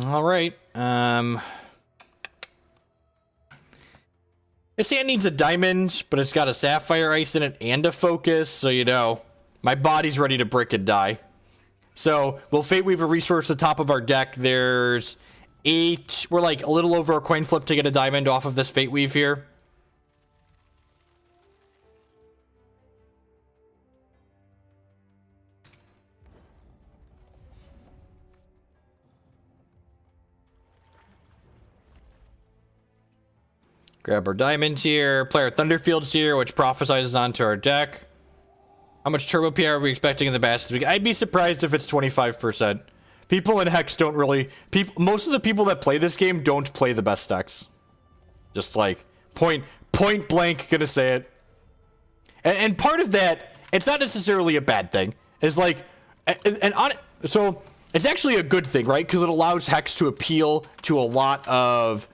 All right. This hand needs a diamond, but it's got a Sapphire Ice in it and a Focus, so you know, my body's ready to brick and die. So, we'll Fate Weave a resource at the top of our deck. There's 8. We're like a little over a coin flip to get a diamond off of this Fate Weave here. Grab our diamond here. Play our Thunderfield Seer, which prophesizes onto our deck. How much turbo PR are we expecting in the bash this week? I'd be surprised if it's 25%. People in Hex don't really... most of the people that play this game don't play the best decks. Just like, point blank gonna say it. And part of that, it's not necessarily a bad thing. It's like... so, it's actually a good thing, right? Because it allows Hex to appeal to a lot of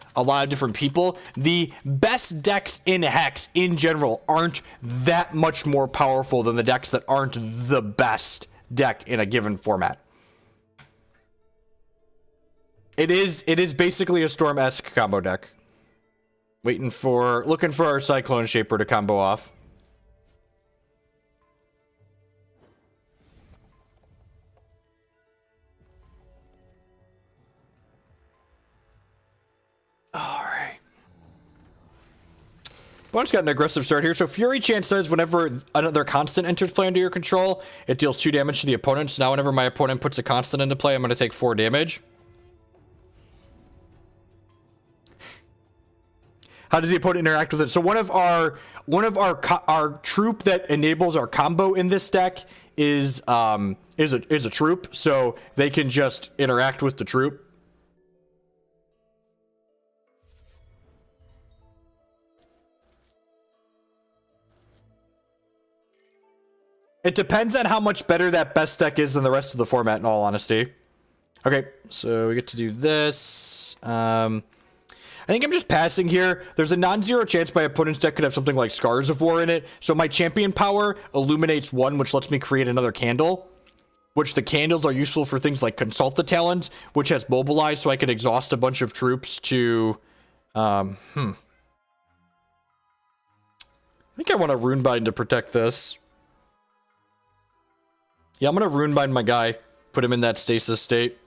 different people. The best decks in Hex in general aren't that much more powerful than the decks that aren't the best deck in a given format. It is basically a Storm-esque combo deck. Looking for our Cyclone Shaper to combo off. Alright. Opponent's got an aggressive start here. So Fury Chant says whenever another constant enters play under your control, it deals 2 damage to the opponent. So now whenever my opponent puts a constant into play, I'm going to take 4 damage. How does the opponent interact with it? So one of our troop that enables our combo in this deck is a troop, so they can just interact with the troop. It depends on how much better that best deck is than the rest of the format, in all honesty. Okay, so we get to do this. I think I'm just passing here. There's a non-zero chance my opponent's deck could have something like Scars of War in it. So my champion power illuminates 1, which lets me create another candle. Which the candles are useful for things like Consult the Talon, which has Mobilize, so I can exhaust a bunch of troops to... I think I want a Runebind to protect this. Yeah, I'm going to Runebind my guy. Put him in that stasis state.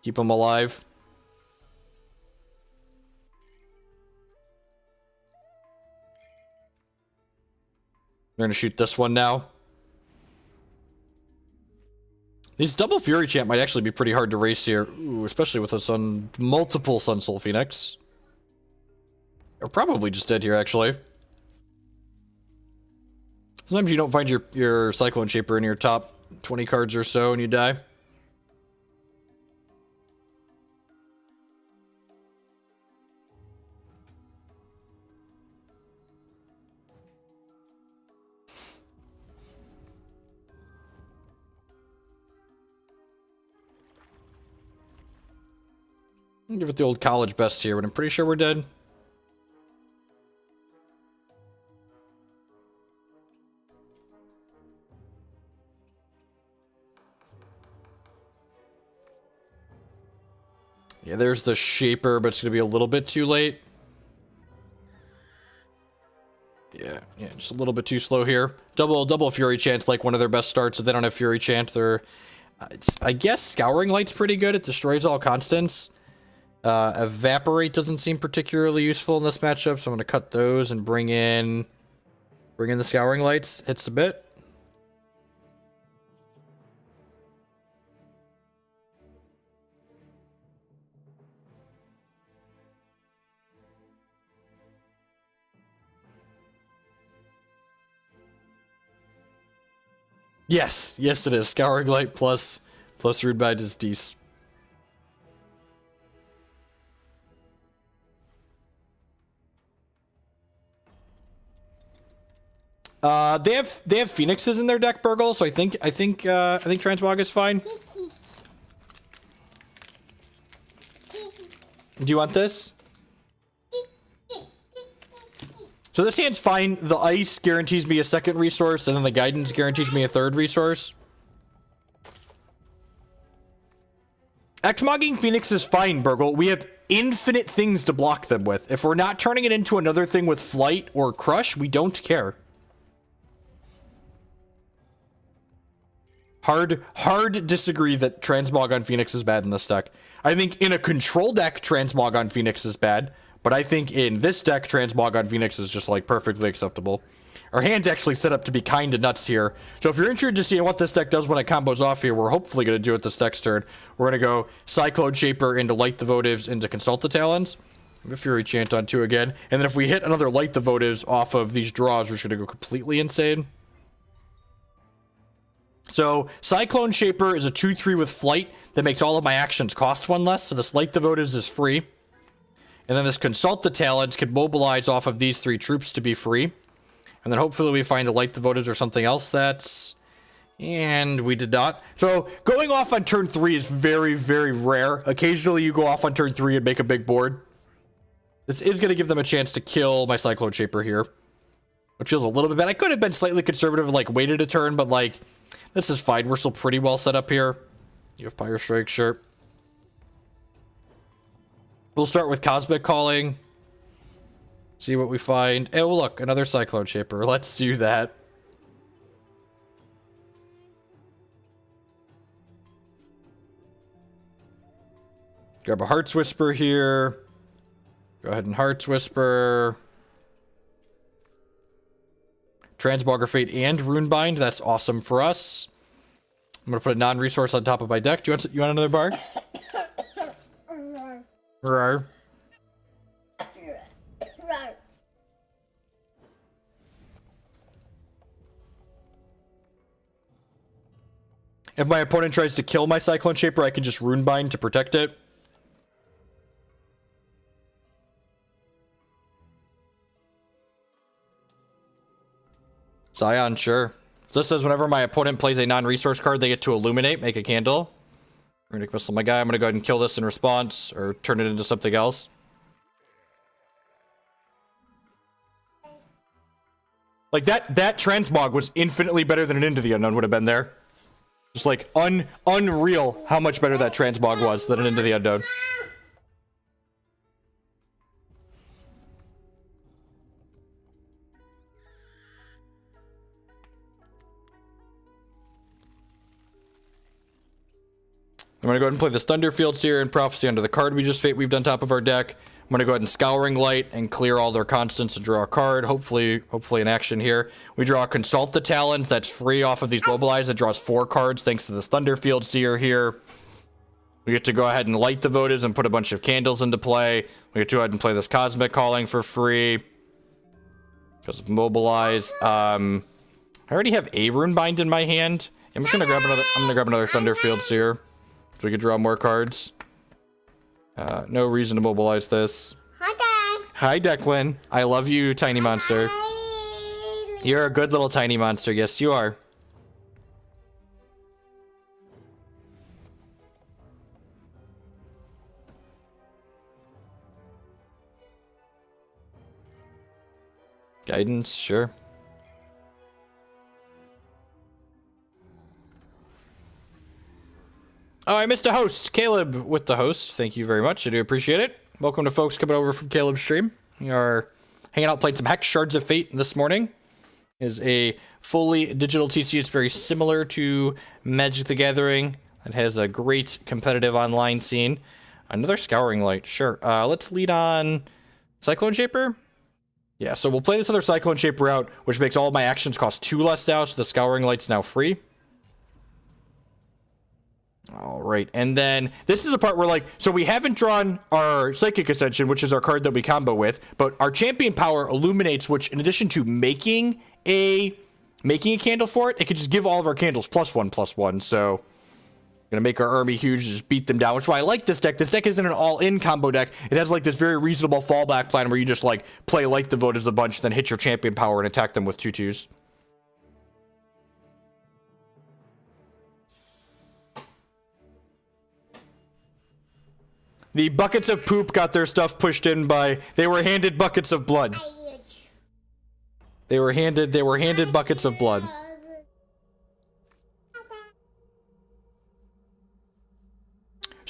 Keep him alive. We're going to shoot this one now. These double Fury Chant might actually be pretty hard to race here. Ooh, especially with us multiple Sun Soul Phoenix. They're probably just dead here, actually. Sometimes you don't find your Cyclone Shaper in your top 20 cards or so and you die. I'll give it the old college best here, but I'm pretty sure we're dead. Yeah, there's the Shaper, but it's going to be a little bit too late. Yeah, just a little bit too slow here. Double Fury Chant's like one of their best starts. If they don't have Fury Chant, they're... I guess Scouring Light's pretty good. It destroys all constants. Evaporate doesn't seem particularly useful in this matchup, so I'm going to cut those and bring in the Scouring Lights. Hits a bit. Yes, it is. Scouring Light plus Runebind is decent. They have Phoenixes in their deck, Burgle, so I think Transmog is fine. Do you want this? So this hand's fine. The Ice guarantees me a second resource, and then the Guidance guarantees me a third resource. Xmogging Phoenix is fine, Burgle. We have infinite things to block them with. If we're not turning it into another thing with Flight or Crush, we don't care. Hard disagree that Transmog on Phoenix is bad in this deck. I think in a control deck, Transmog on Phoenix is bad, but I think in this deck, Transmog on Phoenix is just, like, perfectly acceptable. Our hand's actually set up to be kind of nuts here. So if you're interested to see what this deck does when it combos off here, we're hopefully going to do it this next turn. We're going to go Cyclone Shaper into Light the Votives into Consult the Talons. The Fury Chant on 2 again. And then if we hit another Light the Votives off of these draws, we're just going to go completely insane. So Cyclone Shaper is a 2/3 with Flight that makes all of my actions cost 1 less. So this Light the Votives is free. And then this Consult the Talons can mobilize off of these 3 troops to be free. And then hopefully we find a Light the Votives or something else that's... And we did not. So going off on turn 3 is very, very rare. Occasionally you go off on turn 3 and make a big board. This is going to give them a chance to kill my Cyclone Shaper here. Which feels a little bit bad. I could have been slightly conservative and, like, waited a turn, but, like... This is fine. We're still pretty well set up here. You have Pyre Strike, sure. We'll start with Cosmic Calling. See what we find. Oh, look, another Cyclone Shaper. Let's do that. Grab a Heart's Whisper here. Go ahead and Heart's Whisper. Transmogrifade and Runebind. That's awesome for us. I'm gonna put a non-resource on top of my deck. Do you want another bar? Rawr. If my opponent tries to kill my Cyclone Shaper, I can just Runebind to protect it. Scion, sure. So this says whenever my opponent plays a non-resource card, they get to illuminate, make a candle. Runic Missile, my guy. I'm going to go ahead and kill this in response, or turn it into something else. Like, that Transmog was infinitely better than an Into the Unknown would have been there. Just, like, unreal how much better that Transmog was than an Into the Unknown. I'm going to go ahead and play this Thunderfield Seer and Prophecy under the card we've done top of our deck. I'm going to go ahead and Scouring Light and clear all their constants and draw a card. Hopefully an action here. We draw Consult the Talons. That's free off of these Mobilize. That draws 4 cards thanks to this Thunderfield Seer here. We get to go ahead and Light the Votives and put a bunch of candles into play. We get to go ahead and play this Cosmic Calling for free. Because of Mobilize. I already have a Runebind in my hand. I'm just going to grab another Thunderfield Seer. So we could draw more cards. No reason to mobilize this. Hi, Dad. Hi, Declan. I love you, tiny monster. Hi. You're a good little tiny monster. Yes, you are. Guidance, sure. Oh, I missed a host. Caleb with the host. Thank you very much. I do appreciate it. Welcome to folks coming over from Caleb's stream. We are hanging out playing some Hex Shards of Fate this morning. It is a fully digital TC. It's very similar to Magic the Gathering. It has a great competitive online scene. Another Scouring Light. Sure. Let's lead on Cyclone Shaper. Yeah, so we'll play this other Cyclone Shaper out, which makes all of my actions cost 2 less now, so the Scouring Light's now free. All right, and then this is the part where, like, so we haven't drawn our Psychic Ascension, which is our card that we combo with, but our Champion Power illuminates, which in addition to making a candle for it, it could just give all of our candles +1/+1. So gonna make our army huge, just beat them down, which is why I like this deck. This deck isn't an all-in combo deck. It has like this very reasonable fallback plan where you just like play Light the Votives a bunch, then hit your Champion Power and attack them with 2/2s. The buckets of poop got their stuff pushed in by... They were handed buckets of blood. They were handed buckets of blood.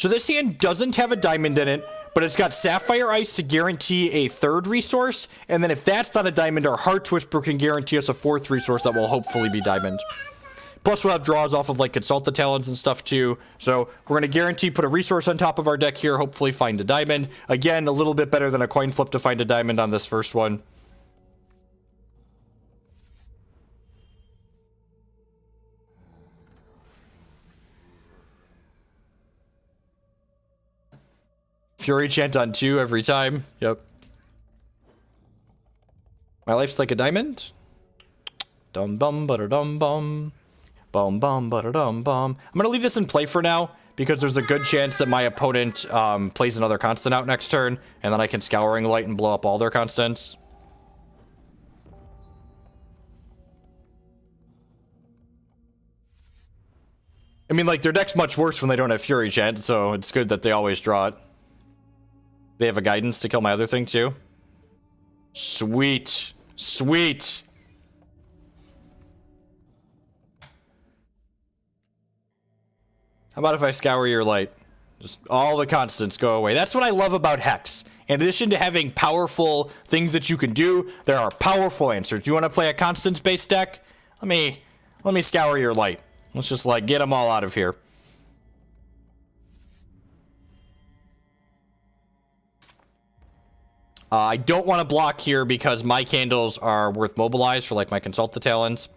So this hand doesn't have a diamond in it, but it's got Sapphire Ice to guarantee a 3rd resource, and then if that's not a diamond, our Heart Whisper can guarantee us a 4th resource that will hopefully be diamond. Plus we'll have draws off of like Consult the Talons and stuff too, so we're going to guarantee put a resource on top of our deck here, hopefully find a diamond. Again, a little bit better than a coin flip to find a diamond on this first one. Fury Chant on 2 every time. Yep. My life's like a diamond. Dum bum butter dum bum. Bum bum butter dum bum. I'm gonna leave this in play for now because there's a good chance that my opponent plays another constant out next turn, and then I can Scouring Light and blow up all their constants. I mean, like, their deck's much worse when they don't have Fury Chant, so it's good that they always draw it. They have a guidance to kill my other thing, too. Sweet. Sweet. How about if I Scour your Light? Just all the constants go away. That's what I love about Hex. In addition to having powerful things that you can do, there are powerful answers. Do you want to play a constants-based deck? Let me Scour your Light. Let's just, like, get them all out of here. I don't want to block here because my candles are worth mobilize for, like, my Consult the Talons.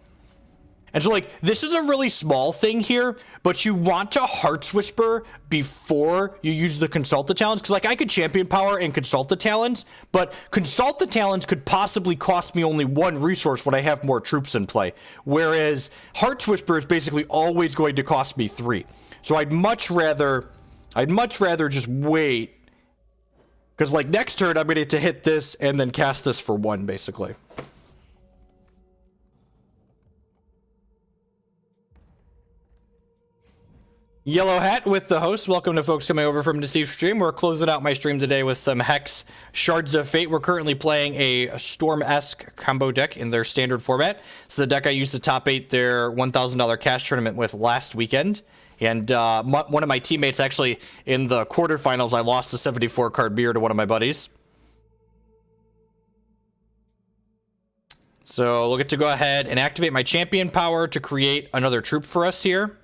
And so, like, this is a really small thing here, but you want to Hearts Whisper before you use the Consult the Talons. Because, like, I could Champion Power and Consult the Talons, but Consult the Talons could possibly cost me only 1 resource when I have more troops in play. Whereas Hearts Whisper is basically always going to cost me 3. So I'd much rather just wait. Because, like, next turn, I'm going to get to hit this and then cast this for 1, basically. Yellow Hat with the host. Welcome to folks coming over from Deceived Stream. We're closing out my stream today with some Hex Shards of Fate. We're currently playing a Storm-esque combo deck in their standard format. It's the deck I used to top 8 their $1,000 cash tournament with last weekend. And one of my teammates, actually, in the quarterfinals, I lost a 74-card beer to one of my buddies. So we'll get to go ahead and activate my Champion Power to create another troop for us here.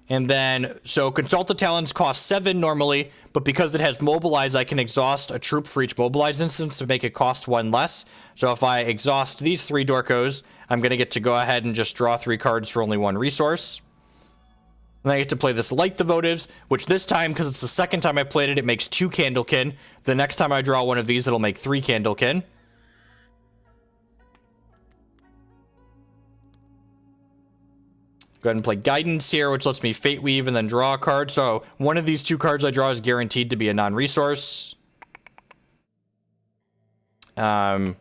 And then, so Consult the Talons cost 7 normally, but because it has Mobilize, I can exhaust a troop for each Mobilize instance to make it cost 1 less. So if I exhaust these 3 Dorkos, I'm going to get to go ahead and just draw 3 cards for only 1 resource. And I get to play this Light the Votives, which this time, because it's the second time I played it, it makes 2 Candlekin. The next time I draw one of these, it'll make 3 Candlekin. Go ahead and play Guidance here, which lets me Fate Weave and then draw a card. So one of these 2 cards I draw is guaranteed to be a non-resource. I'm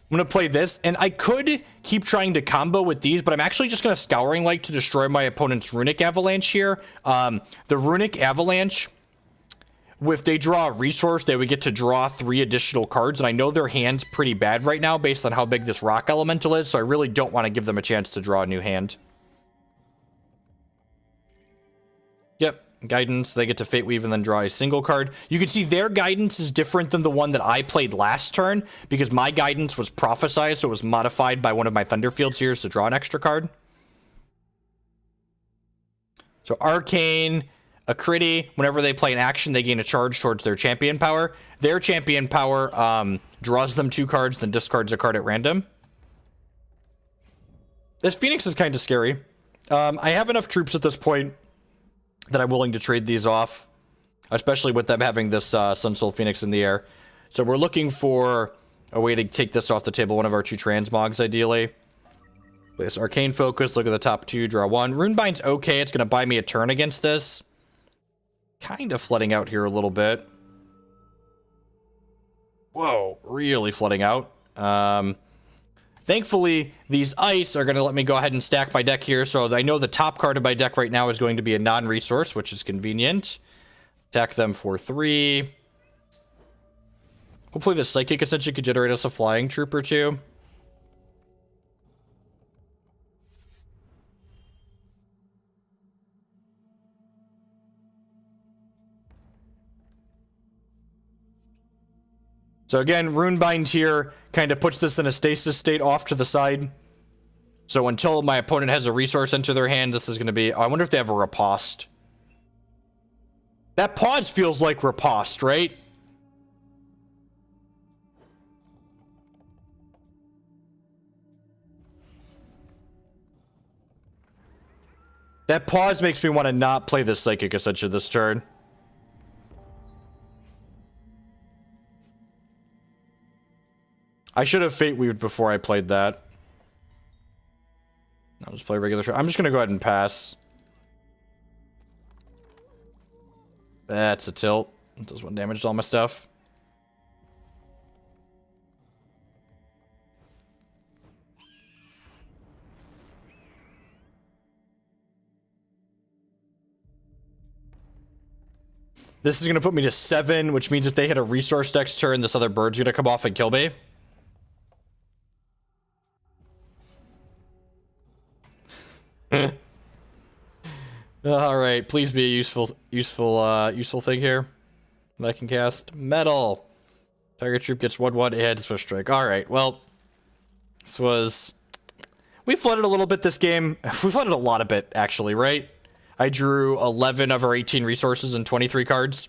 going to play this, and I could keep trying to combo with these, but I'm actually just going to Scouring Light to destroy my opponent's Runic Avalanche here. The Runic Avalanche, if they draw a resource, they would get to draw 3 additional cards, and I know their hand's pretty bad right now based on how big this Rock Elemental is, so I really don't want to give them a chance to draw a new hand. Yep, Guidance, they get to Fate Weave and then draw a single card. You can see their Guidance is different than the one that I played last turn, because my Guidance was prophesized, so it was modified by one of my Thunderfield Seers to draw an extra card. So Arcane, a Critty, whenever they play an action, they gain a charge towards their Champion Power. Their Champion Power draws them 2 cards, then discards a card at random. This Phoenix is kind of scary. I have enough troops at this point that I'm willing to trade these off, especially with them having this Sun Soul Phoenix in the air. So we're looking for a way to take this off the table, one of our 2 Transmogs, ideally. This Arcane Focus, look at the top 2, draw 1. Runebind's okay, it's going to buy me a turn against this. Kind of flooding out here a little bit. Whoa, really flooding out. Thankfully, these ice are going to let me go ahead and stack my deck here, so I know the top card of my deck right now is going to be a non-resource, which is convenient. Attack them for 3. Hopefully the Psychic Ascension could generate us a flying troop or 2. So again, Runebind here kind of puts this in a stasis state off to the side. So until my opponent has a resource enter their hand, this is going to be... Oh, I wonder if they have a riposte. That pause feels like riposte, right? That pause makes me want to not play this Psychic Ascension this turn. I should have Fate Weaved before I played that. I'll just play regular shot. I'm just going to go ahead and pass. That's a tilt. It does 1 damage to all my stuff. This is going to put me to 7, which means if they hit a resource next turn, this other bird's going to come off and kill me. All right, please be a useful thing here that I can cast. Metal. Target troop gets 1/1. It had Swift Strike. All right, well, this was... We flooded a little bit this game. We flooded a lot of it, actually, right? I drew 11 of our 18 resources and 23 cards.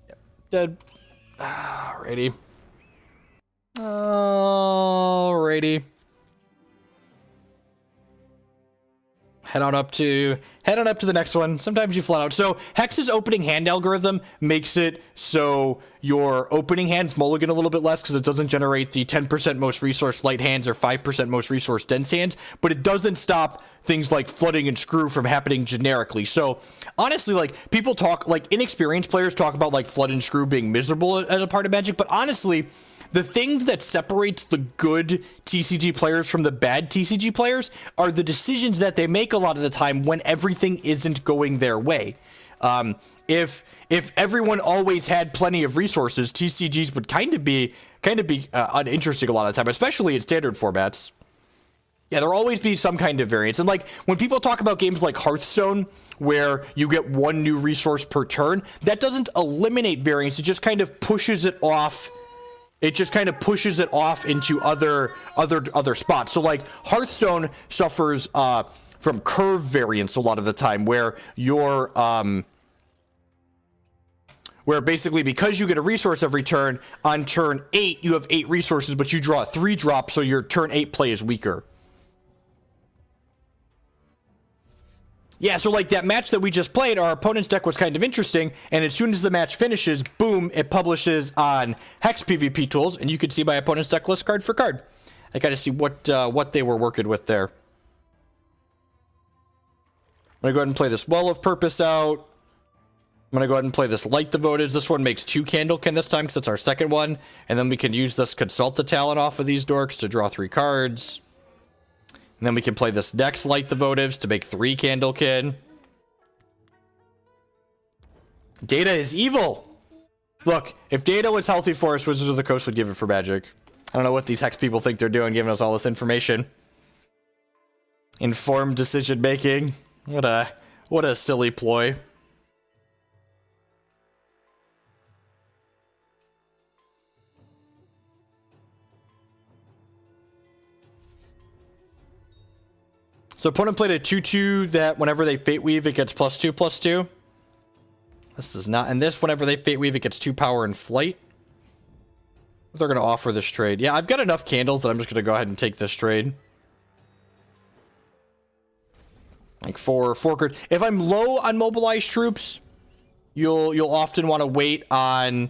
Yep. Dead. Alrighty. Alrighty. Head on up to the next one. Sometimes you flat out. So Hex's opening hand algorithm makes it so your opening hands mulligan a little bit less because it doesn't generate the 10% most resource light hands or 5% most resource dense hands, but it doesn't stop things like flooding and screw from happening generically. So honestly, like, people talk, like, inexperienced players talk about like flood and screw being miserable as a part of Magic, but honestly, the things that separates the good TCG players from the bad TCG players are the decisions that they make a lot of the time when everything isn't going their way. If everyone always had plenty of resources, TCGs would kind of be uninteresting a lot of the time, especially in standard formats. Yeah, there'll always be some kind of variance. And like, when people talk about games like Hearthstone, where you get 1 new resource per turn, that doesn't eliminate variance, it just kind of pushes it off. It just kind of pushes it off into other spots. So like Hearthstone suffers from curve variance a lot of the time, where you're where basically because you get a resource every turn, on turn 8 you have 8 resources, but you draw a 3-drop, so your turn 8 play is weaker. Yeah, so like that match that we just played, our opponent's deck was kind of interesting, and as soon as the match finishes, boom, it publishes on Hex PvP tools, and you can see my opponent's deck list card for card. I gotta see what they were working with there. I'm gonna go ahead and play this Well of Purpose out. I'm gonna go ahead and play this Light the Votives. This one makes 2 Candlekin this time because it's our second one, and then we can use this Consult the Talon off of these dorks to draw 3 cards. And then we can play this next Light the Votives to make 3 Candlekin. Data is evil! Look, if data was healthy for us, Wizards of the Coast would give it for Magic. I don't know what these Hex people think they're doing, giving us all this information. Informed decision making. What a silly ploy. So opponent played a 2/2 that whenever they Fate Weave, it gets +2/+2. This does not, and this, whenever they Fate Weave, it gets 2 power and flight. They're going to offer this trade. Yeah, I've got enough candles that I'm just going to go ahead and take this trade. Like 4 cards. If I'm low on mobilized troops, you'll often want to wait on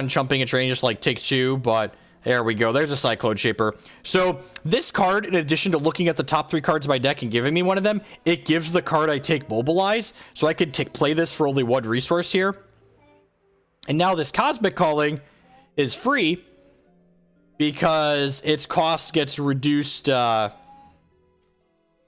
chumping a train, just like take 2, but there we go. There's a Cyclone Shaper. So this card, in addition to looking at the top 3 cards of my deck and giving me one of them, it gives the card I take Mobilize. So I could play this for only 1 resource here. And now this Cosmic Calling is free because its cost gets reduced.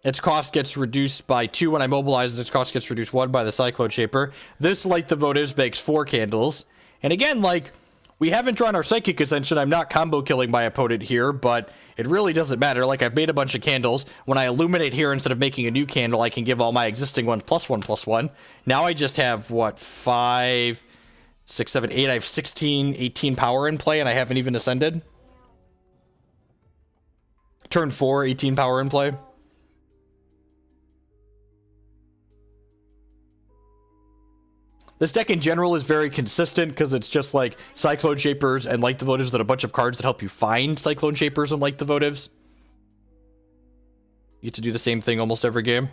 Its cost gets reduced by 2 when I mobilize, and its cost gets reduced 1 by the Cyclone Shaper. This Light the Votives makes 4 candles. And again, like, we haven't drawn our Psychic Ascension. I'm not combo killing my opponent here, but it really doesn't matter. Like, I've made a bunch of candles. When I illuminate here, instead of making a new candle, I can give all my existing ones +1/+1. Now I just have, what, 5, 6, 7, 8. I have 16, 18 power in play, and I haven't even ascended. Turn 4, 18 power in play. This deck in general is very consistent because it's just like Cyclone Shapers and Light the Votives and a bunch of cards that help you find Cyclone Shapers and Light the Votives. You get to do the same thing almost every game.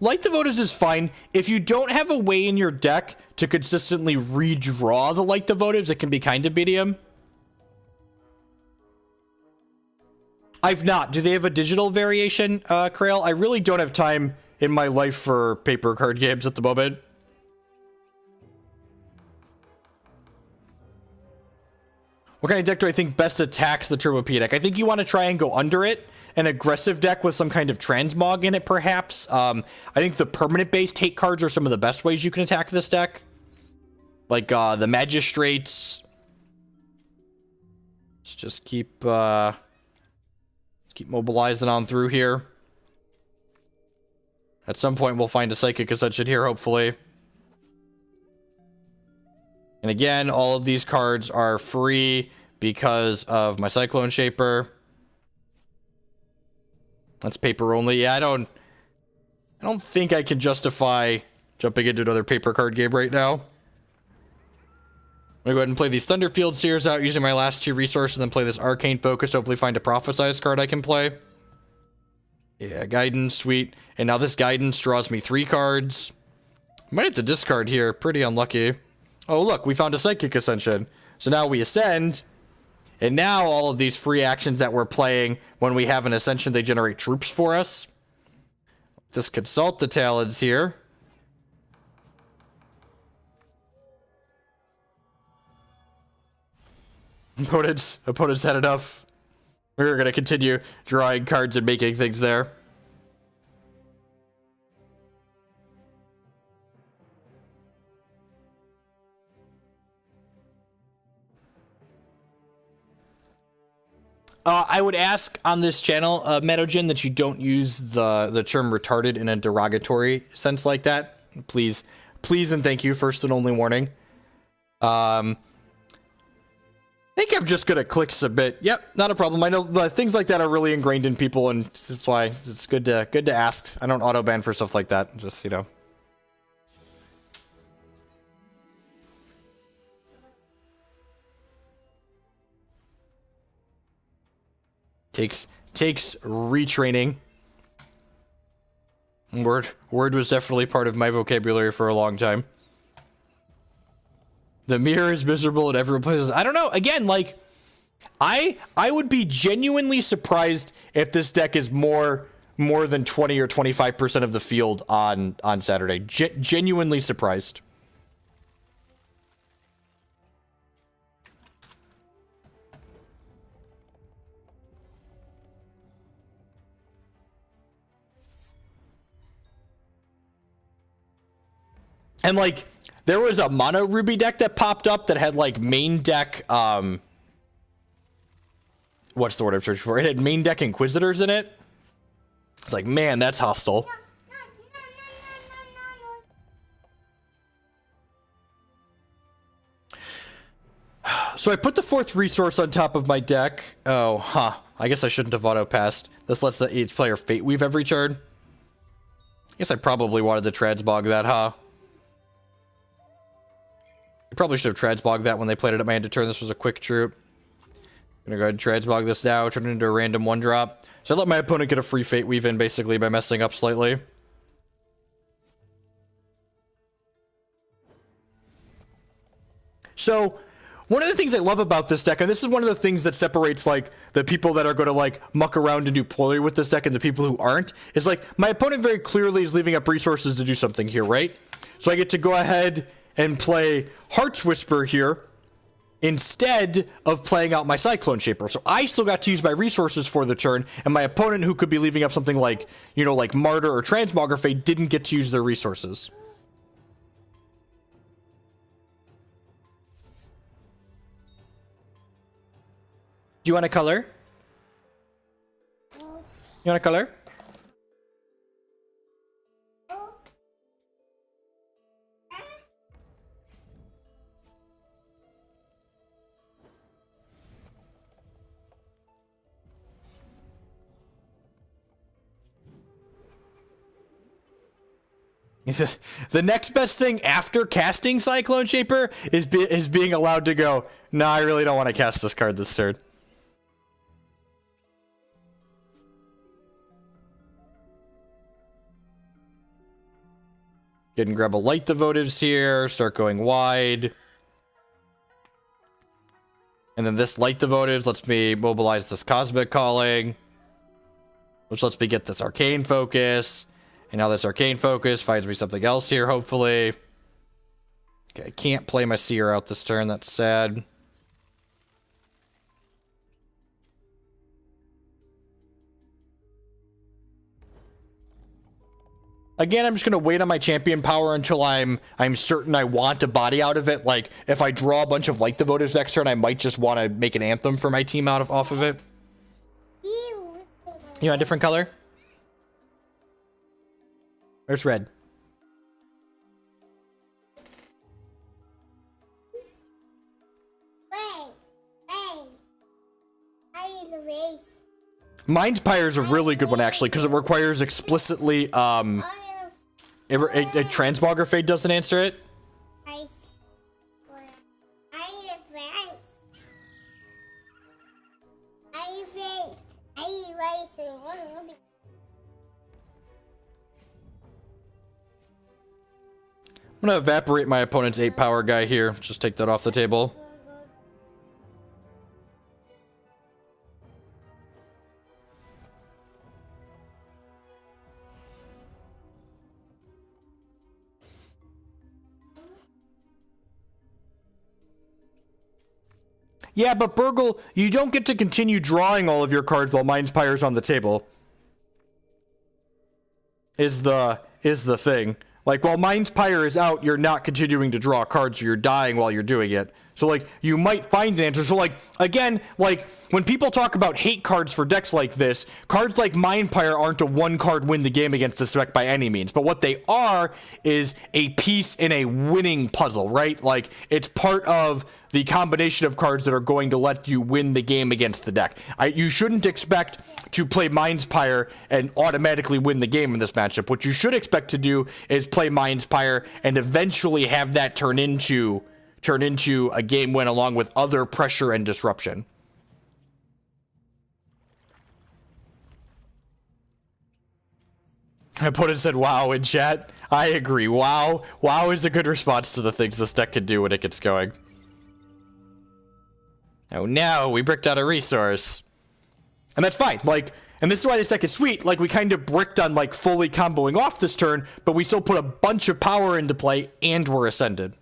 Light the Votives is fine. If you don't have a way in your deck to consistently redraw the Light the Votives, it can be kind of medium. I've not. Do they have a digital variation, Krail? I really don't have time in my life for paper card games at the moment. What kind of deck do I think best attacks the Turbo P deck? I think you want to try and go under it. An aggressive deck with some kind of transmog in it, perhaps. I think the permanent-based hate cards are some of the best ways you can attack this deck. Like, the Magistrates. Let's just keep mobilizing on through here. At some point, we'll find a Psychic Ascension here, hopefully. And again, all of these cards are free because of my Cyclone Shaper. That's paper only. Yeah, I don't think I can justify jumping into another paper card game right now. I'm gonna go ahead and play these Thunderfield Seers out using my last 2 resources, and then play this Arcane Focus, hopefully find a Prophesize card I can play. Yeah, Guidance, sweet. And now this Guidance draws me 3 cards. Might have to discard here, pretty unlucky. Oh look, we found a Psychic Ascension. So now we ascend. And now all of these free actions that we're playing, when we have an Ascension, they generate troops for us. Let's Consult the Talons here. Opponents had enough. We're going to continue drawing cards and making things there. I would ask on this channel, Metogin, that you don't use the term retarded in a derogatory sense like that. Please and thank you, first and only warning. I think I'm just gonna click submit. Yep, not a problem. I know things like that are really ingrained in people, and that's why it's good to ask. I don't auto ban for stuff like that. Just, you know. Takes retraining. Word was definitely part of my vocabulary for a long time. The mirror is miserable and everyone plays. I don't know. Again, like, I would be genuinely surprised if this deck is more than 20 or 25% of the field on Saturday. Genuinely surprised. And, like, there was a mono Ruby deck that popped up that had, like, main deck, what's the word I'm searching for? It had main deck Inquisitors in it. It's like, man, that's hostile. So I put the 4th resource on top of my deck. Oh, huh. I guess I shouldn't have auto-passed. This lets each player Fate Weave every turn. I guess I probably wanted to transmog that, huh? I probably should have transmogged that when they played it at my end of turn. This was a quick troop. I'm gonna go ahead and transmog this now, turn it into a random 1-drop. So I let my opponent get a free Fate Weave in, basically, by messing up slightly. So, one of the things I love about this deck, and this is one of the things that separates, like, the people that are going to, like, muck around and do poorly with this deck and the people who aren't, is, like, my opponent very clearly is leaving up resources to do something here, right? So I get to go ahead and play Heart's Whisper here instead of playing out my Cyclone Shaper. So I still got to use my resources for the turn, and my opponent, who could be leaving up something like, you know, like Martyr or Transmogrifade, didn't get to use their resources. you want a color? You want a color? The next best thing after casting Cyclone Shaper is being allowed to go, no, I really don't want to cast this card this turn. Didn't grab a Light the Votives here, start going wide. And then this Light the Votives lets me mobilize this Cosmic Calling, which lets me get this Arcane Focus. And now this Arcane Focus finds me something else here, hopefully. Okay, I can't play my Seer out this turn. That's sad. Again, I'm just going to wait on my champion power until I'm certain I want a body out of it. Like, if I draw a bunch of Light the Votives next turn, I might just want to make an Anthem for my team off of it. You want a different color? Where's red? Mind's Pyre is a really good one, actually, because it requires explicitly, a Transmogrifade doesn't answer it. I'm gonna evaporate my opponent's 8 power guy here. Just take that off the table. Yeah, but Burgle, you don't get to continue drawing all of your cards while Mind's Pyre's on the table. Is the thing. Like, while Mind's Pyre is out, you're not continuing to draw cards, or you're dying while you're doing it. So, like, you might find the answer. So, like, again, like, when people talk about hate cards for decks like this, cards like Mind Pyre aren't a one-card win the game against this deck by any means. But what they are is a piece in a winning puzzle, right? Like, it's part of the combination of cards that are going to let you win the game against the deck. You shouldn't expect to play Mind's Pyre and automatically win the game in this matchup. What you should expect to do is play Mind's Pyre and eventually have that turn into a game win along with other pressure and disruption. My opponent said wow in chat. I agree. Wow is a good response to the things this deck can do when it gets going. Oh no, we bricked out a resource. And that's fine, like, and this is why this deck is sweet. Like, we kind of bricked on, like, fully comboing off this turn, but we still put a bunch of power into play, and we're ascended.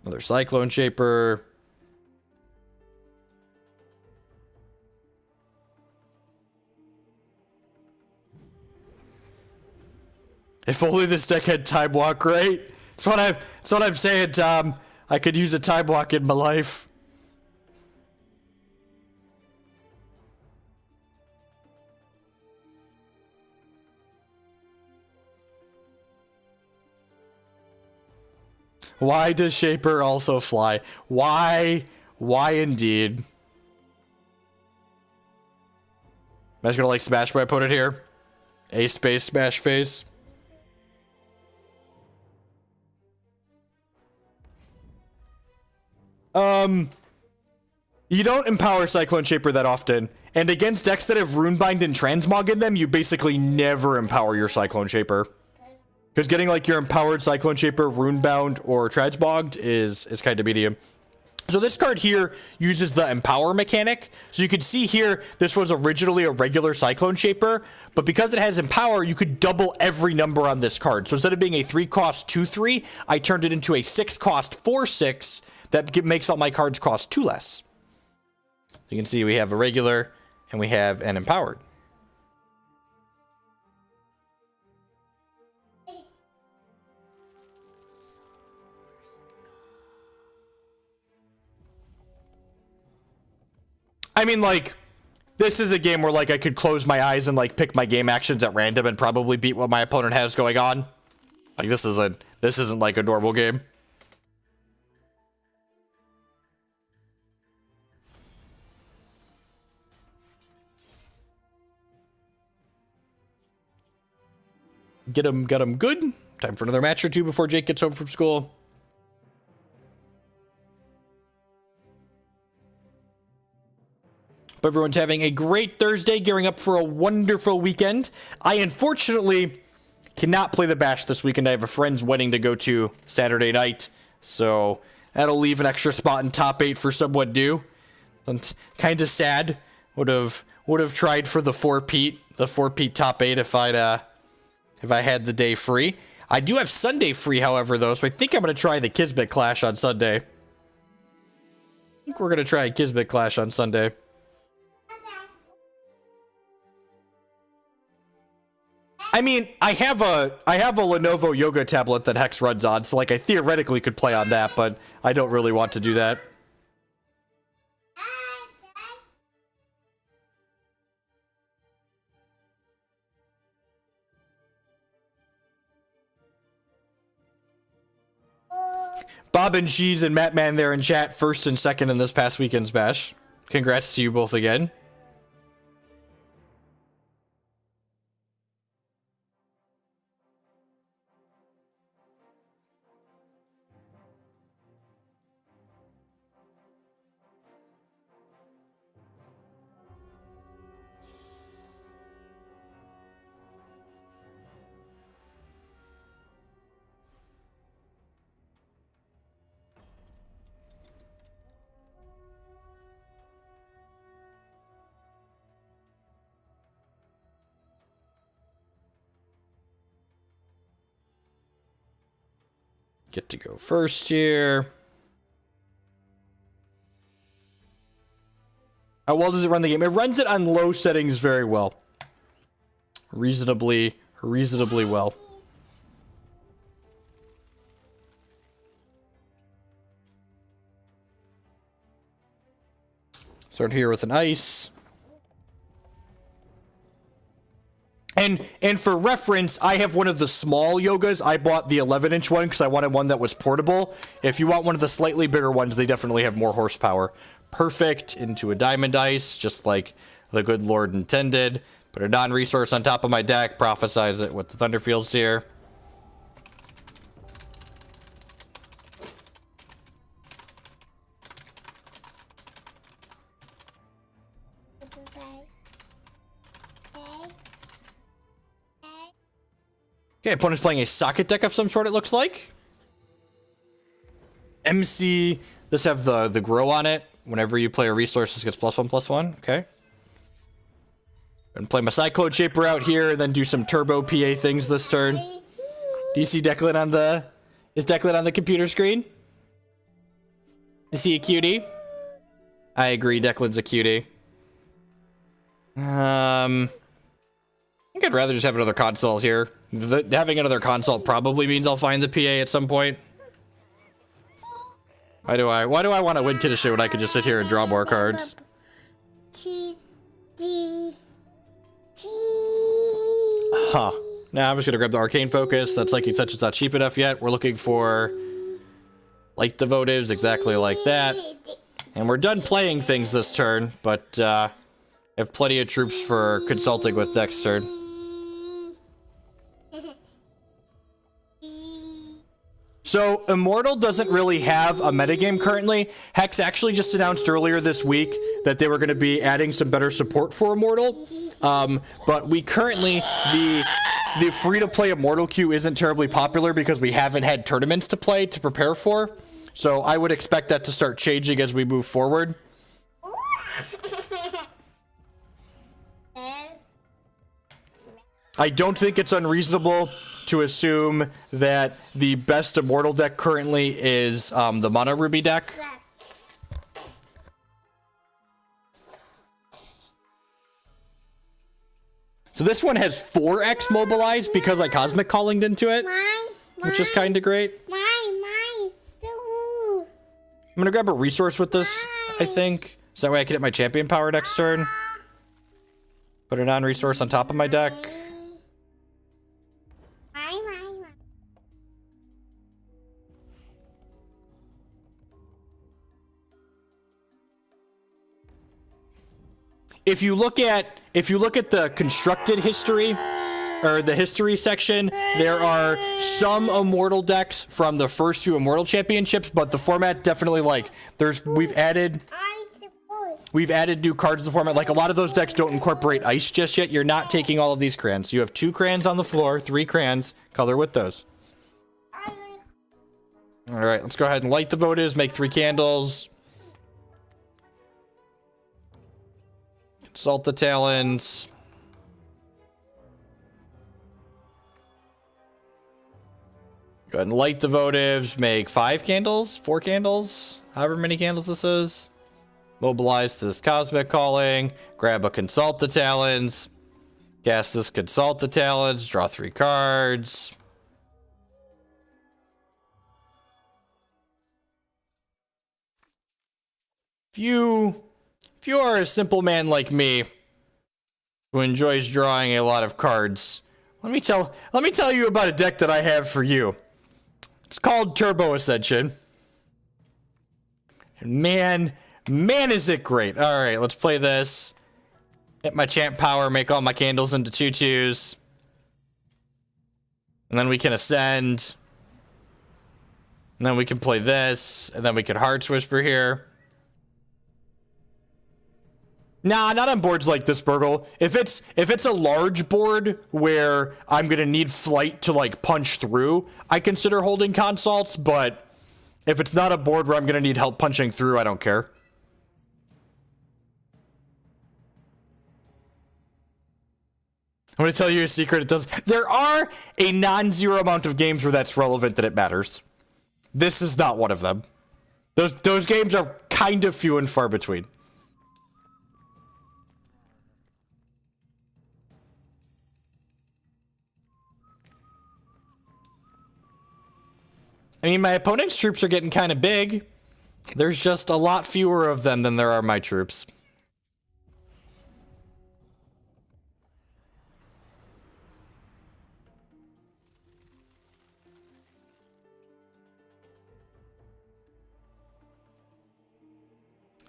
Another Cyclone Shaper. If only this deck had Time Walk, right? That's what I'm saying, Tom. I could use a Time Walk in my life. Why does Shaper also fly? Why? Why indeed? I'm just gonna, like, smash my opponent here. A space smash face. You don't empower Cyclone Shaper that often, and against decks that have Runebind and Transmog in them, you basically never empower your Cyclone Shaper. Because getting, like, your empowered Cyclone Shaper Runebound or Transmogged is kind of medium. So this card here uses the Empower mechanic. So you can see here, this was originally a regular Cyclone Shaper, but because it has Empower, you could double every number on this card. So instead of being a 3-cost 2/3, I turned it into a 6-cost 4/6 that makes all my cards cost 2 less. You can see we have a regular and we have an empowered. I mean, like, this is a game where, like, I could close my eyes and, like, pick my game actions at random and probably beat what my opponent has going on. Like, this isn't like a normal game. Get him good. Time for another match or two before Jake gets home from school. But everyone's having a great Thursday, gearing up for a wonderful weekend. I unfortunately cannot play the Bash this weekend. I have a friend's wedding to go to Saturday night, so that'll leave an extra spot in top 8 for someone new. It's kind of sad. Would have tried for the 4-peat top 8 if I had the day free. I do have Sunday free, however, though, so I think I'm going to try the Kismet Clash on Sunday. I think we're going to try a Kismet Clash on Sunday. I mean, I have a Lenovo Yoga tablet that Hex runs on, so like I theoretically could play on that, but I don't really want to do that. Bob and Cheese and Matt Man there in chat, first and second in this past weekend's Bash. Congrats to you both again. Get to go first here. How well does it run the game? It runs it on low settings very well. Reasonably well. Start here with an ice. And for reference, I have one of the small yogas. I bought the 11-inch one because I wanted one that was portable. If you want one of the slightly bigger ones, they definitely have more horsepower. Perfect into a diamond ice, just like the good Lord intended. Put a non-resource on top of my deck, prophesize it with the Thunderfield Seer. Okay, opponent's playing a socket deck of some sort, it looks like. MC, this have the grow on it. Whenever you play a resource, this gets +1/+1. Okay. And play my Cyclone Shaper out here, and then do some turbo PA things this turn. Do you see Declan on the... Is Declan on the computer screen? Is he a cutie? I agree, Declan's a cutie. I think I'd rather just have another console here. Having another console probably means I'll find the PA at some point. Why do I want to win Kiddish when I could just sit here and draw more cards? Huh. Now I'm just gonna grab the Arcane Focus. That's Psychic Ascension's not cheap enough yet. We're looking for Light the Votives, exactly like that. And we're done playing things this turn, but have plenty of troops for consulting with next turn. So, Immortal doesn't really have a metagame currently. Hex actually just announced earlier this week that they were going to be adding some better support for Immortal. But we currently, the free-to-play Immortal queue isn't terribly popular because we haven't had tournaments to play to prepare for. So, I would expect that to start changing as we move forward. I don't think it's unreasonable to assume that the best Immortal deck currently is the Mono Ruby deck. So this one has 4x mobilized because I Cosmic Callinged into it, which is kind of great. I'm gonna grab a resource with this, I think. So that way I can hit my champion power next turn. Put a non-resource on top of my deck. If you look at the constructed history, or the history section, there are some Immortal decks from the first 2 Immortal championships, but the format definitely, like, we've added new cards to the format. Like, a lot of those decks don't incorporate ice just yet. You're not taking all of these crayons. You have 2 crayons on the floor, 3 crayons. Color with those. All right, let's go ahead and light the votives, make 3 candles. Consult the Talons. Go ahead and light the votives, make 5 candles, 4 candles, however many candles this is. Mobilize this Cosmic Calling, grab a Consult the Talons, cast this Consult the Talons, draw 3 cards. If you are a simple man like me who enjoys drawing a lot of cards, let me tell you about a deck that I have for you. It's called Turbo Ascension. And man is it great. All right, let's play this. Hit my champ power, make all my candles into 2/2s. And then we can ascend. And then we can play this, and then we can Hearts Whisper here. Nah, not on boards like this, Burgle. If it's a large board where I'm gonna need flight to, like, punch through, I consider holding consults, but if it's not a board where I'm gonna need help punching through, I don't care. I'm gonna tell you a secret, there are a non-zero amount of games where that's relevant that it matters. This is not one of them. Those games are kind of few and far between. I mean, my opponent's troops are getting kind of big. There's just a lot fewer of them than there are my troops.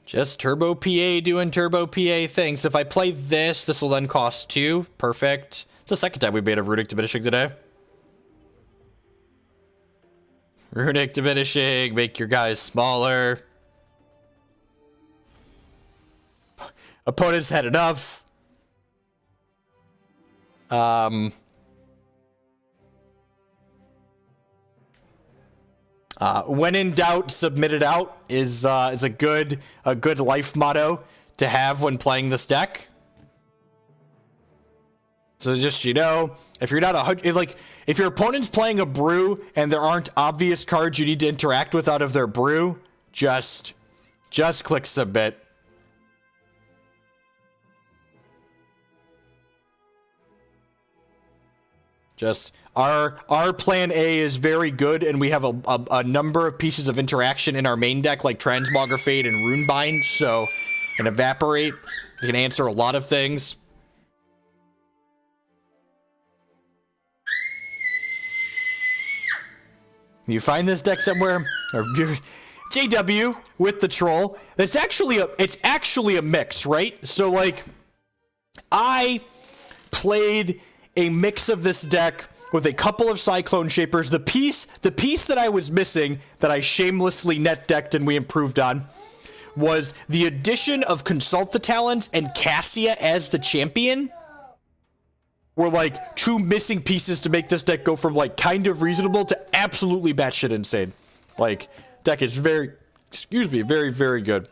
Just Turbo PA doing Turbo PA things. If I play this will then cost 2. Perfect. It's the second time we made a Runic Diminishing today. Runic Diminishing, make your guys smaller. Opponents had enough. When in doubt, submit it out is a good life motto to have when playing this deck. So just, you know, if you're not if your opponent's playing a brew and there aren't obvious cards you need to interact with out of their brew, just click submit. Just our plan A is very good, and we have a number of pieces of interaction in our main deck, like Transmogrifade and Runebind, so and Evaporate. You can answer a lot of things. You find this deck somewhere, or JW with the troll. It's actually a mix, right? So like, I played a mix of this deck with a couple of Cyclone Shapers. The piece that I was missing, that I shamelessly net decked and we improved on, was the addition of Consult the Talons and Cassia as the champion. Were like 2 missing pieces to make this deck go from like kind of reasonable to absolutely batshit insane. Like, deck is very, very good.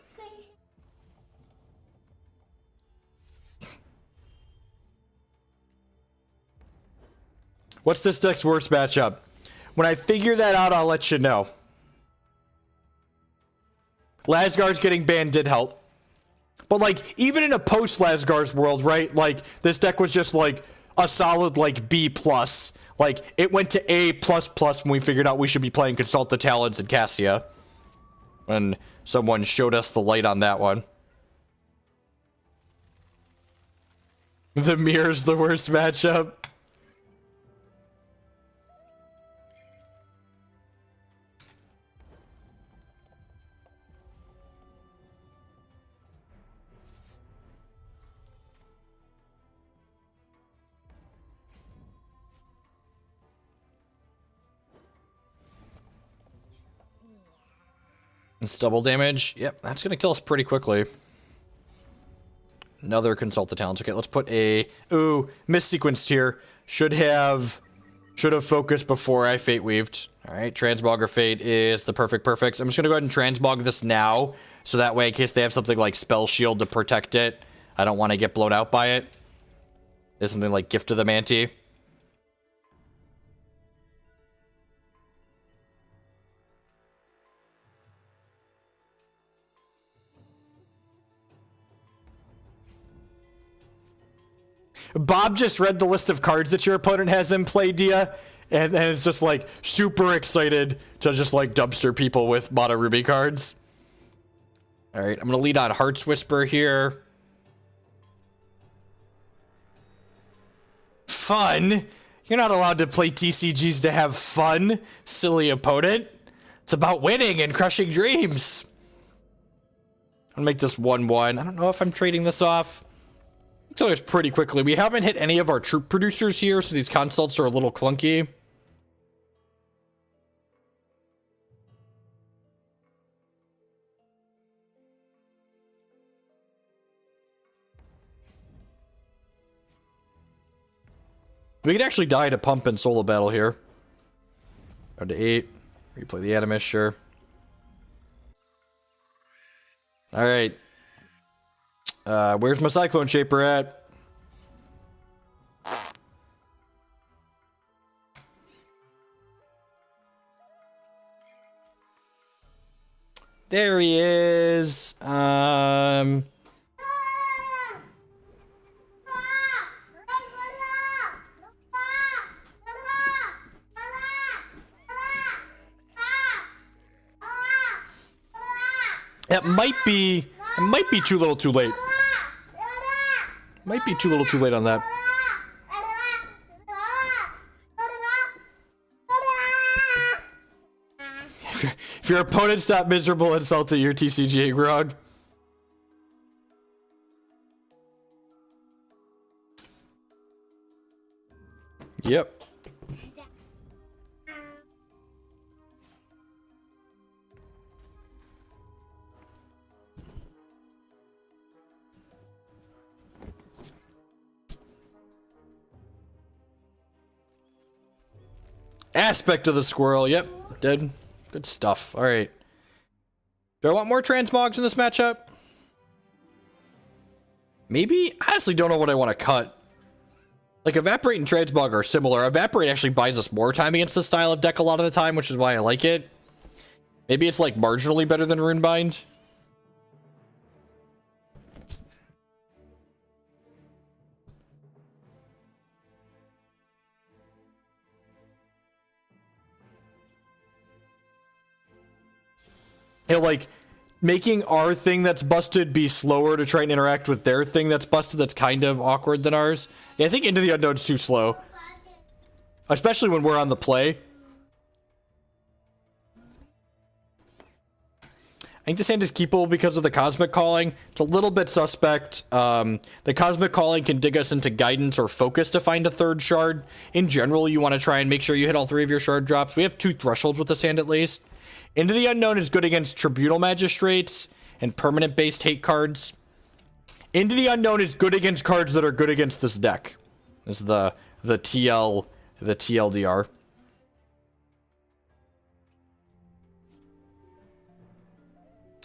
What's this deck's worst matchup? When I figure that out, I'll let you know. Lasgar's getting banned did help. But, like, even in a post-Lasgar's world, right? Like, this deck was just, like, a solid, like, B+. Like, it went to A++ when we figured out we should be playing Consult the Talons and Cassia. When someone showed us the light on that one. The mirror's the worst matchup. It's double damage. Yep, that's gonna kill us pretty quickly. Another Consult the Talons. Okay, let's put a... Ooh, missequenced here. Should have focused before I Fate Weaved. Alright, Transmogrifade is the perfect. I'm just gonna go ahead and Transmog this now. So that way, in case they have something like Spell Shield to protect it, I don't want to get blown out by it. There's something like Gift of the Manti. Bob just read the list of cards that your opponent has in play, Dia, and it's just like super excited to just like dumpster people with Mono Ruby cards. All right, I'm gonna lead on Heart's Whisper here. Fun? You're not allowed to play TCGs to have fun, silly opponent. It's about winning and crushing dreams. I'm gonna make this 1-1. I don't know if I'm trading this off. So it's pretty quickly. We haven't hit any of our troop producers here, so these consults are a little clunky. We could actually die to pump in solo battle here. Down to 8. Replay the Animus, sure. Alright. Where's my Cyclone Shaper at? There he is. It might be too little too late. Might be too little too late on that. If your opponent's not miserable, insult to your TCG, Grog. Yep. Aspect of the Squirrel. Yep. Dead. Good stuff. All right. Do I want more transmogs in this matchup? Maybe? I honestly don't know what I want to cut. Like, Evaporate and Transmog are similar. Evaporate actually buys us more time against this style of deck a lot of the time, which is why I like it. Maybe it's, like, marginally better than Runebind. You know, like, making our thing that's busted be slower to try and interact with their thing that's busted that's kind of awkward than ours. Yeah, I think Into the Unknown's too slow. Especially when we're on the play. I think this hand is keepable because of the Cosmic Calling. It's a little bit suspect. The Cosmic Calling can dig us into Guidance or Focus to find a third shard. In general, you want to try and make sure you hit all 3 of your shard drops. We have 2 thresholds with this hand at least. Into the Unknown is good against Tribunal Magistrates and permanent-based hate cards. Into the Unknown is good against cards that are good against this deck. This is the TLDR.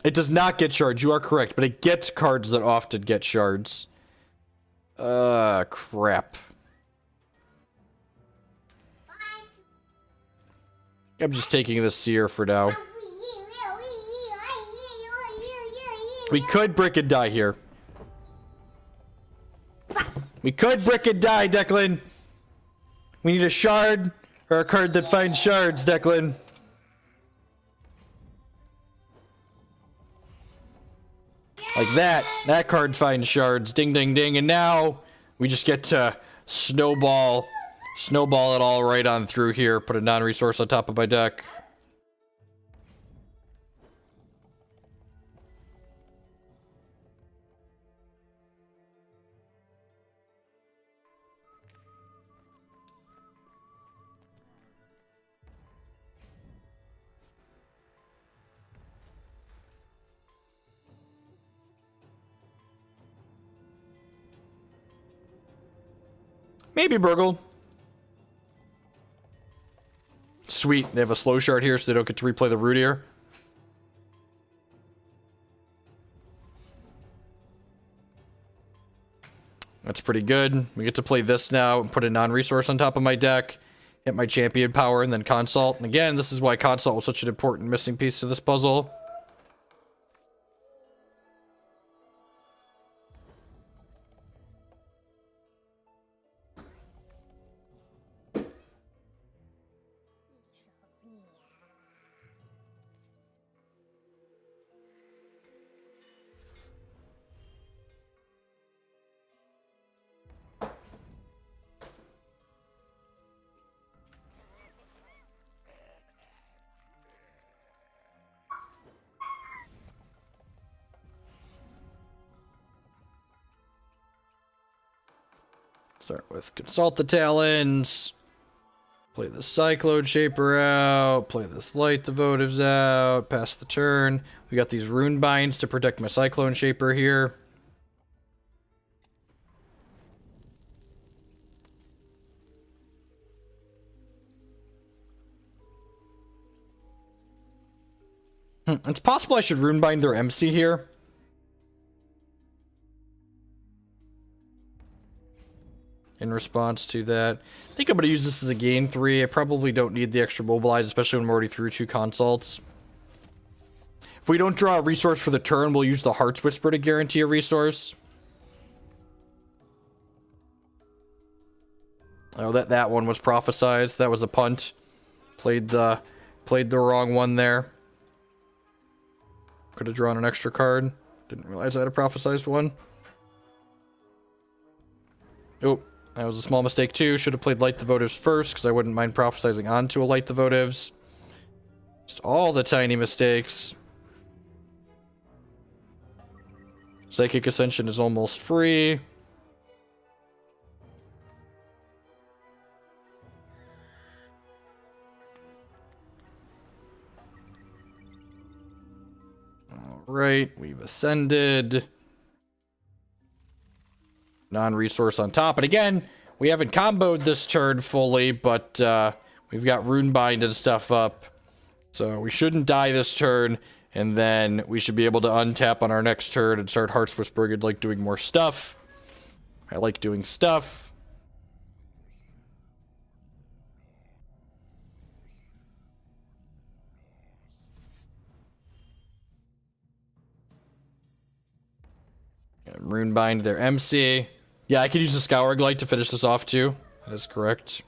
It does not get shards, you are correct, but it gets cards that often get shards. Crap. I'm just taking the Seer for now. We could brick and die here. We could brick and die, Declan. We need a shard or a card that finds shards, Declan. Like that. That card finds shards. Ding, ding, ding. And now we just get to snowball it all right on through here. Put a non-resource on top of my deck. Maybe Burgle. Sweet. They have a slow shard here, so they don't get to replay the root here. That's pretty good. We get to play this now and put a non-resource on top of my deck. Hit my champion power and then Consult. And again, this is why Consult was such an important missing piece to this puzzle. Start with Consult the Talons. Play the Cyclone Shaper out. Play this Light the Votives out. Pass the turn. We got these Runebinds to protect my Cyclone Shaper here. It's possible I should Runebind their MC here. In response to that, I think I'm going to use this as a gain 3. I probably don't need the extra mobilize, especially when I'm already through 2 consults. If we don't draw a resource for the turn, we'll use the Heart's Whisper to guarantee a resource. Oh, that one was prophesized. That was a punt. Played the wrong one there. Could have drawn an extra card. Didn't realize I had a prophesized one. Oh. That was a small mistake too. Should have played Light the Votives first, because I wouldn't mind prophesizing onto a Light the Votives. Just all the tiny mistakes. Psychic Ascension is almost free. Alright, we've ascended. Non-resource on top. And again, we haven't comboed this turn fully, but we've got Runebind and stuff up. So we shouldn't die this turn, and then we should be able to untap on our next turn and start Heart's Whisper and like doing more stuff. I like doing stuff. And Runebind their MC. Yeah, I could use the Scouring Light to finish this off too. That is correct.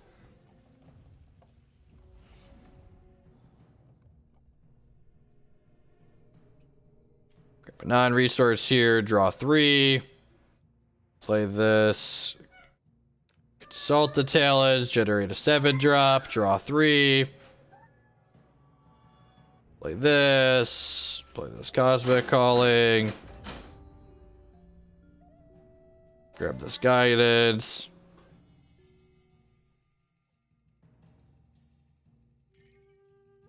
Grab a non-resource here, draw 3. Play this. Consult the Talons, generate a 7-drop, draw 3. Play this Cosmic Calling. Grab this Guidance.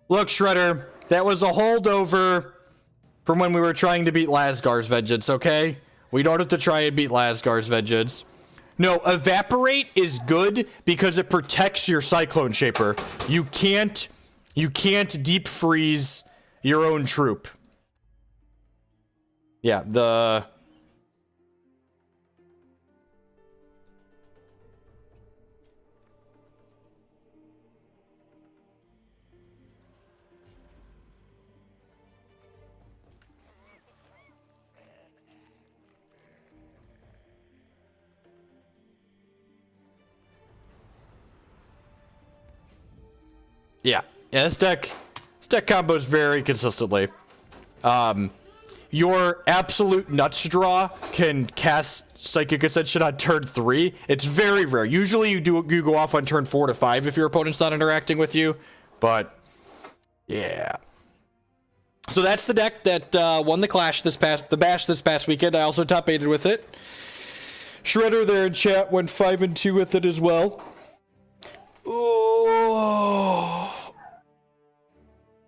Look, Shredder, that was a holdover from when we were trying to beat Lasgar's Vengeance, okay? We don't have to try and beat Lasgar's Vengeance. No, Evaporate is good because it protects your Cyclone Shaper. You can't deep freeze your own troop. Yeah, the... Yeah, this deck combos very consistently. Your absolute nuts draw can cast Psychic Ascension on turn 3. It's very rare. Usually you go off on turn 4 to 5 if your opponent's not interacting with you, but yeah. So that's the deck that won the bash this past weekend. I also top 8'd with it. Shredder there in chat went 5-2 with it as well. Oh.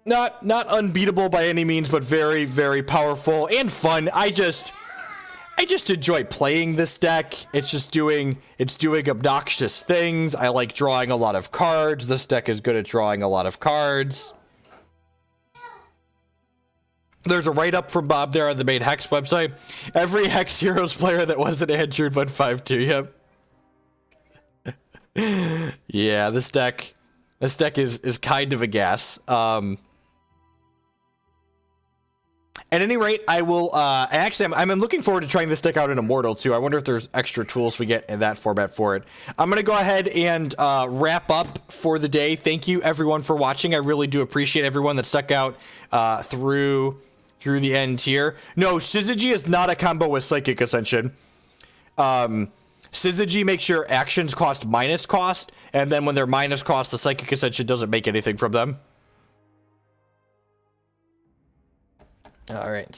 Not unbeatable by any means, but very, very powerful and fun. I just enjoy playing this deck. It's doing obnoxious things. I like drawing a lot of cards. This deck is good at drawing a lot of cards. There's a write-up from Bob there on the main Hex website. Every Hex Heroes player that wasn't Andrew went 5-2. Yep. Yeah, this deck is kind of a gas. At any rate, I will, I'm looking forward to trying this deck out in Immortal, too. I wonder if there's extra tools we get in that format for it. I'm going to go ahead and wrap up for the day. Thank you, everyone, for watching. I really do appreciate everyone that stuck out through the end here. No, Syzygy is not a combo with Psychic Ascension. Syzygy makes your actions cost minus cost, and then when they're minus cost, the Psychic Ascension doesn't make anything from them. All right.